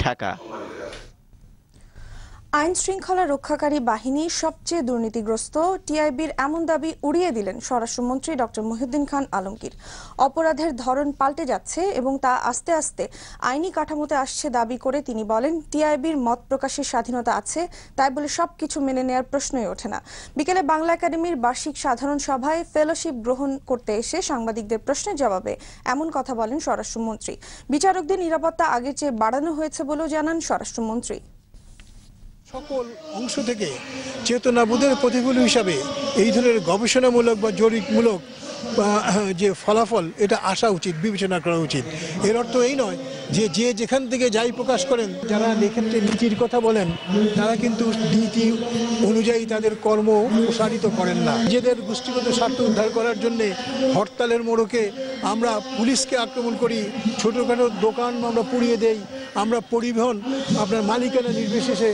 ঢাকা। আইন শৃঙ্খলা রক্ষাকারী বাহিনী সবচেয়ে দুর্নীতিগ্রস্ত, টিআইবির এমন দাবি উড়িয়ে দিলেন স্বরাষ্ট্রমন্ত্রী ডক্টর মহিউদ্দিন খান আলমগীর। অপরাধের ধরন পাল্টে যাচ্ছে এবং তা আস্তে আস্তে আইনি কাঠামোতে আসছে দাবি করে তিনি বলেন, টিআইবির মত প্রকাশের স্বাধীনতা আছে, তাই বলে সবকিছু মেনে নেওয়ার প্রশ্নই ওঠে না। বিকেলে বাংলা একাডেমির বার্ষিক সাধারণ সভায় ফেলোশিপ গ্রহণ করতে এসে সাংবাদিকদের প্রশ্নের জবাবে এমন কথা বলেন স্বরাষ্ট্রমন্ত্রী। বিচারকদের নিরাপত্তা আগের চেয়ে বাড়ানো হয়েছে বলেও জানান স্বরাষ্ট্রমন্ত্রী। সকল অংশ থেকে চেতনাবোধের প্রতিফলন হিসাবে এই ধরনের গবেষণামূলক বা জরিপমূলক যে ফলাফল এটা আসা উচিত, বিবেচনা করা উচিত। এর অর্থ এই নয় যে যে যেখান থেকে যাই প্রকাশ করেন, যারা এক্ষেত্রে নীতির কথা বলেন তারা কিন্তু নীতি অনুযায়ী তাদের কর্ম প্রসারিত করেন না। নিজেদের গোষ্ঠীগত স্বার্থ উদ্ধার করার জন্যে হরতালের মোড়কে আমরা পুলিশকে আক্রমণ করি, ছোটোখাটো দোকান আমরা পুড়িয়ে দেই, আমরা পরিবহন আপনার মালিকানা নির্বিশেষে